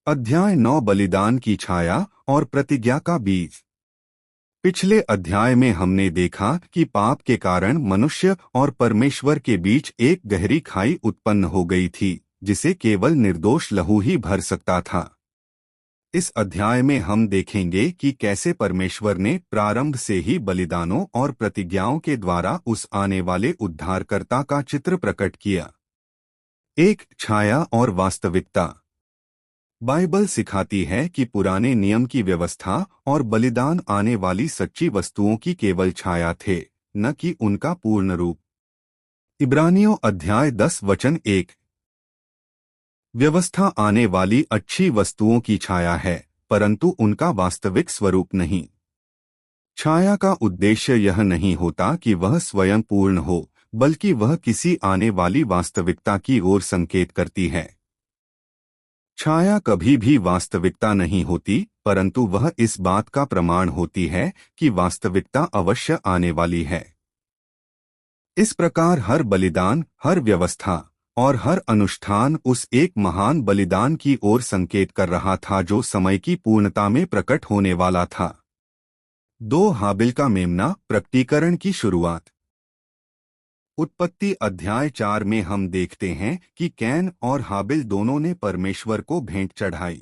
अध्याय 9 बलिदान की छाया और प्रतिज्ञा का बीज। पिछले अध्याय में हमने देखा कि पाप के कारण मनुष्य और परमेश्वर के बीच एक गहरी खाई उत्पन्न हो गई थी, जिसे केवल निर्दोष लहू ही भर सकता था। इस अध्याय में हम देखेंगे कि कैसे परमेश्वर ने प्रारंभ से ही बलिदानों और प्रतिज्ञाओं के द्वारा उस आने वाले उद्धारकर्ता का चित्र प्रकट किया। एक छाया और वास्तविकता। बाइबल सिखाती है कि पुराने नियम की व्यवस्था और बलिदान आने वाली सच्ची वस्तुओं की केवल छाया थे, न कि उनका पूर्ण रूप। इब्रानियों अध्याय 10 वचन 1। व्यवस्था आने वाली अच्छी वस्तुओं की छाया है, परंतु उनका वास्तविक स्वरूप नहीं। छाया का उद्देश्य यह नहीं होता कि वह स्वयं पूर्ण हो, बल्कि वह किसी आने वाली वास्तविकता की ओर संकेत करती है। छाया कभी भी वास्तविकता नहीं होती, परंतु वह इस बात का प्रमाण होती है कि वास्तविकता अवश्य आने वाली है। इस प्रकार हर बलिदान, हर व्यवस्था और हर अनुष्ठान उस एक महान बलिदान की ओर संकेत कर रहा था जो समय की पूर्णता में प्रकट होने वाला था। 2 हाबिल का मेमना, प्रकटीकरण की शुरुआत। उत्पत्ति अध्याय 4 में हम देखते हैं कि कैन और हाबिल दोनों ने परमेश्वर को भेंट चढ़ाई।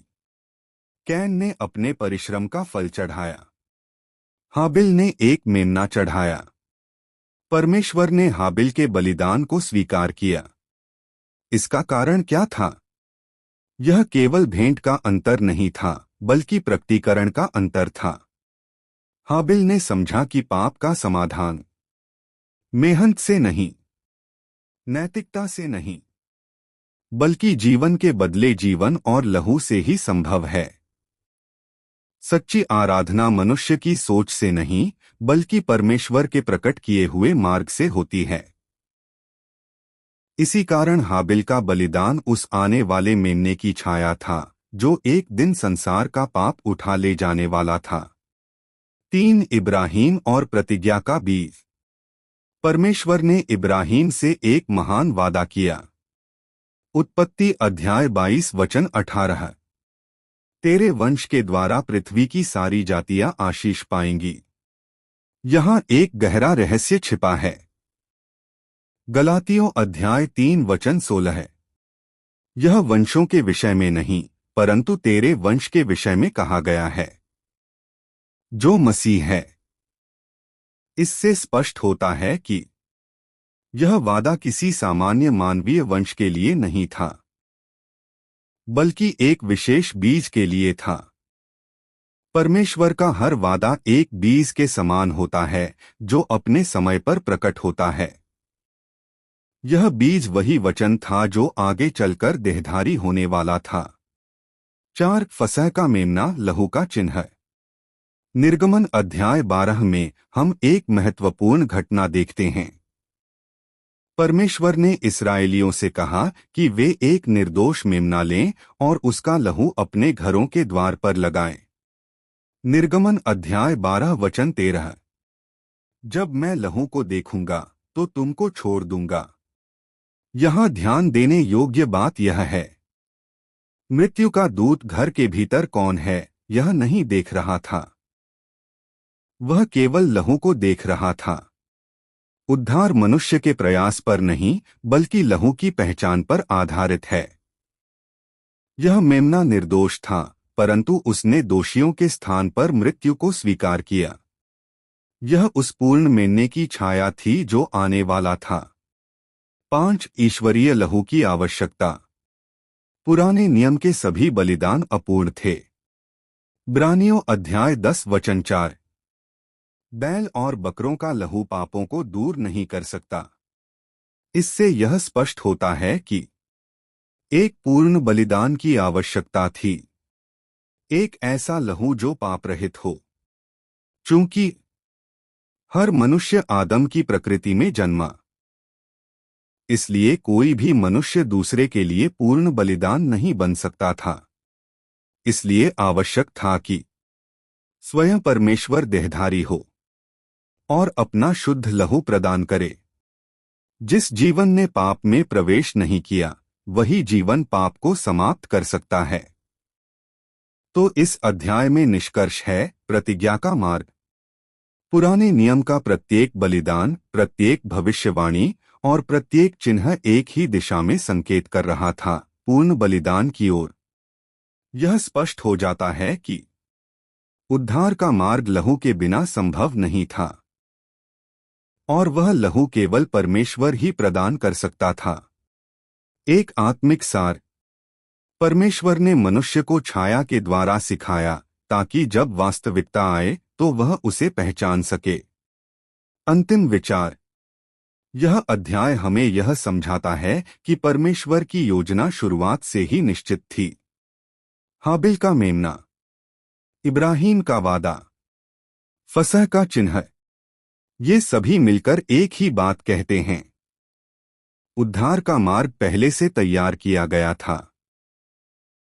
कैन ने अपने परिश्रम का फल चढ़ाया। हाबिल ने एक मेमना चढ़ाया। परमेश्वर ने हाबिल के बलिदान को स्वीकार किया। इसका कारण क्या था? यह केवल भेंट का अंतर नहीं था, बल्कि प्रकटीकरण का अंतर था। हाबिल ने समझा कि पाप का समाधान मेहनत से नहीं, नैतिकता से नहीं, बल्कि जीवन के बदले जीवन और लहू से ही संभव है। सच्ची आराधना मनुष्य की सोच से नहीं, बल्कि परमेश्वर के प्रकट किए हुए मार्ग से होती है। इसी कारण हाबिल का बलिदान उस आने वाले मेमने की छाया था, जो एक दिन संसार का पाप उठा ले जाने वाला था। 3 इब्राहीम और प्रतिज्ञा का बीज। परमेश्वर ने इब्राहीम से एक महान वादा किया। उत्पत्ति अध्याय 22 वचन 18। तेरे वंश के द्वारा पृथ्वी की सारी जातियां आशीष पाएंगी। यहाँ एक गहरा रहस्य छिपा है। गलातियों अध्याय 3 वचन 16। यह वंशों के विषय में नहीं, परंतु तेरे वंश के विषय में कहा गया है, जो मसीह है। इससे स्पष्ट होता है कि यह वादा किसी सामान्य मानवीय वंश के लिए नहीं था, बल्कि एक विशेष बीज के लिए था। परमेश्वर का हर वादा एक बीज के समान होता है, जो अपने समय पर प्रकट होता है। यह बीज वही वचन था जो आगे चलकर देहधारी होने वाला था। 4 फसह का मेमना, लहू का चिन्ह। निर्गमन अध्याय 12 में हम एक महत्वपूर्ण घटना देखते हैं। परमेश्वर ने इस्राएलियों से कहा कि वे एक निर्दोष मेमना लें और उसका लहू अपने घरों के द्वार पर लगाएं। निर्गमन अध्याय 12 वचन 13। जब मैं लहू को देखूंगा तो तुमको छोड़ दूंगा। यहाँ ध्यान देने योग्य बात यह है, मृत्यु का दूत घर के भीतर कौन है, यह नहीं देख रहा था। वह केवल लहू को देख रहा था। उद्धार मनुष्य के प्रयास पर नहीं, बल्कि लहू की पहचान पर आधारित है। यह मेमना निर्दोष था, परंतु उसने दोषियों के स्थान पर मृत्यु को स्वीकार किया। यह उस पूर्ण मेमने की छाया थी जो आने वाला था। 5 ईश्वरीय लहू की आवश्यकता। पुराने नियम के सभी बलिदान अपूर्ण थे। इब्रानियों अध्याय 10 वचन 4। बैल और बकरों का लहू पापों को दूर नहीं कर सकता। इससे यह स्पष्ट होता है कि एक पूर्ण बलिदान की आवश्यकता थी, एक ऐसा लहू जो पापरहित हो। चूंकि हर मनुष्य आदम की प्रकृति में जन्मा, इसलिए कोई भी मनुष्य दूसरे के लिए पूर्ण बलिदान नहीं बन सकता था। इसलिए आवश्यक था कि स्वयं परमेश्वर देहधारी हो और अपना शुद्ध लहू प्रदान करे। जिस जीवन ने पाप में प्रवेश नहीं किया, वही जीवन पाप को समाप्त कर सकता है। तो इस अध्याय में निष्कर्ष है प्रतिज्ञा का मार्ग। पुराने नियम का प्रत्येक बलिदान, प्रत्येक भविष्यवाणी और प्रत्येक चिन्ह एक ही दिशा में संकेत कर रहा था, पूर्ण बलिदान की ओर। यह स्पष्ट हो जाता है कि उद्धार का मार्ग लहू के बिना संभव नहीं था और वह लहू केवल परमेश्वर ही प्रदान कर सकता था। एक आत्मिक सार। परमेश्वर ने मनुष्य को छाया के द्वारा सिखाया ताकि जब वास्तविकता आए तो वह उसे पहचान सके। अंतिम विचार। यह अध्याय हमें यह समझाता है कि परमेश्वर की योजना शुरुआत से ही निश्चित थी। हाबिल का मेमना, इब्राहिम का वादा, फसह का चिन्ह, ये सभी मिलकर एक ही बात कहते हैं। उद्धार का मार्ग पहले से तैयार किया गया था।